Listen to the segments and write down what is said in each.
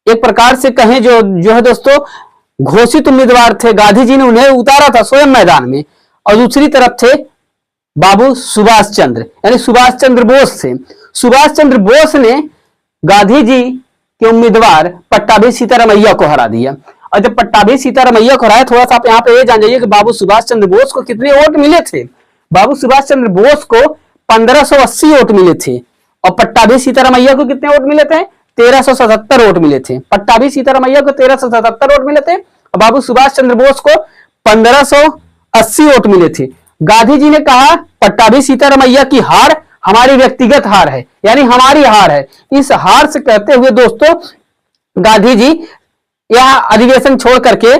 एक प्रकार से कहें जो है दोस्तों घोषित उम्मीदवार थे, गांधी जी ने उन्हें उतारा था स्वयं मैदान में। और दूसरी तरफ थे बाबू सुभाष चंद्र, यानी सुभाष चंद्र बोस थे। सुभाष चंद्र बोस ने गांधी जी के उम्मीदवार पट्टाभी सीतारामैया को हरा दिया। और जब पट्टाभी सीतारामैया को हराया, थोड़ा सा आप यहाँ पे ये जान जाइए कि बाबू सुभाष चंद्र बोस को कितने वोट मिले थे। बाबू सुभाष चंद्र बोस को 1580 वोट मिले थे और पट्टाभी सीतारामैया को कितने वोट मिले थे? 1377 वोट मिले थे। पट्टाभी सीतारामैया को 1377 वोट मिले थे और बाबू सुभाष चंद्र बोस को 1580 वोट मिले थे। गांधी जी ने कहा पट्टाभी सीतारामैया की हार हमारी व्यक्तिगत हार है, यानी हमारी हार है। इस हार से कहते हुए दोस्तों गांधी जी यह अधिवेशन छोड़ करके,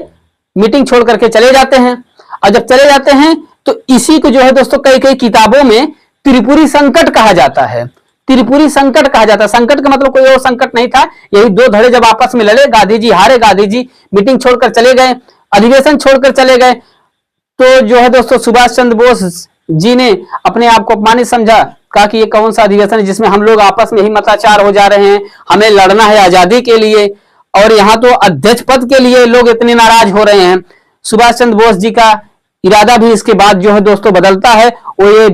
मीटिंग छोड़ करके चले जाते हैं। और जब चले जाते हैं तो इसी को जो है दोस्तों कई कई किताबों में त्रिपुरी संकट कहा जाता है। त्रिपुरी संकट कहा जाता है। संकट का मतलब कोई और संकट नहीं था, यही दो धड़े जब आपस में लड़े, गांधी जी हारे, गांधी जी मीटिंग छोड़कर चले गए, अधिवेशन छोड़कर चले गए। तो जो है दोस्तों सुभाष चंद्र बोस जी ने अपने आप को अपमानित समझा, कहा कि ये कौन सा अधिवेशन है जिसमें हम लोग आपस में ही मताचार हो जा रहे हैं, हमें लड़ना है आजादी के लिए और यहाँ तो अध्यक्ष पद के लिए लोग इतने नाराज हो रहे हैं। सुभाष चंद्र बोस जी का इरादा भी इसके बाद जो है दोस्तों बदलता है। वो ये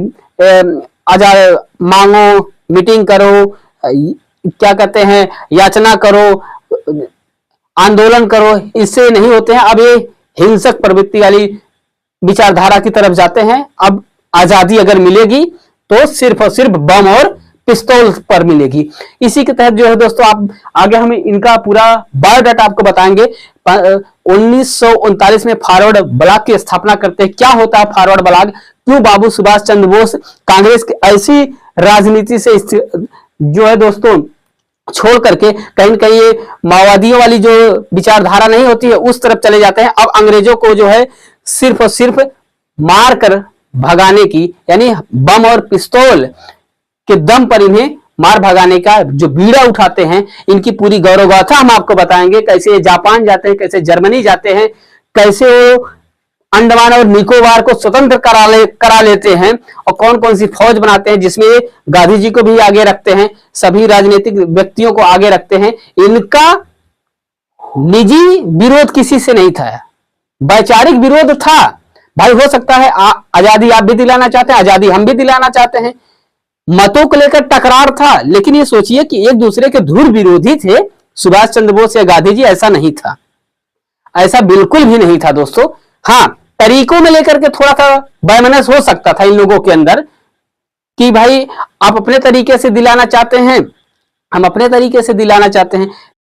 आजाद मांगो, मीटिंग करो, क्या कहते हैं, याचना करो, आंदोलन करो, इससे नहीं होते हैं। अब ये हिंसक प्रवृत्ति वाली विचारधारा की तरफ जाते हैं। अब आजादी अगर मिलेगी तो सिर्फ और सिर्फ बम और पिस्तौल पर मिलेगी। इसी के तहत जो है दोस्तों आप आगे हम इनका पूरा बायोडाटा आपको बताएंगे। 1939 में फॉरवर्ड ब्लॉक की स्थापना करते हैं। क्या होता है फॉरवर्ड ब्लॉक, क्यों बाबू सुभाष चंद्र बोस कांग्रेस की ऐसी राजनीति से जो है दोस्तों छोड़ करके कहीं न कहीं माओवादियों वाली जो विचारधारा नहीं होती है उस तरफ चले जाते हैं। अब अंग्रेजों को जो है सिर्फ और सिर्फ मार कर भगाने की, यानी बम और पिस्तौल के दम पर इन्हें मार भगाने का जो बीड़ा उठाते हैं, इनकी पूरी गौरव गाथा हम आपको बताएंगे। कैसे जापान जाते हैं, कैसे जर्मनी जाते हैं, कैसे वो अंडमान और निकोबार को स्वतंत्र करा लेते हैं और कौन कौन सी फौज बनाते हैं जिसमें गांधी जी को भी आगे रखते हैं, सभी राजनीतिक व्यक्तियों को आगे रखते हैं। इनका निजी विरोध किसी से नहीं था, वैचारिक विरोध था। भाई हो सकता है आजादी आप भी दिलाना चाहते हैं, आजादी हम भी दिलाना चाहते हैं, मतों को लेकर टकरार था, लेकिन ये सोचिए कि एक दूसरे के धुर विरोधी थे सुभाष चंद्र बोस या गांधी जी। ऐसा नहीं था, ऐसा बिल्कुल भी नहीं था दोस्तों। हाँ, तरीकों में लेकर के थोड़ा सा वैमनस्य हो सकता था इन लोगों के अंदर कि भाई आप अपने तरीके से दिलाना चाहते हैं, हम अपने तरीके से दिलाना चाहते हैं,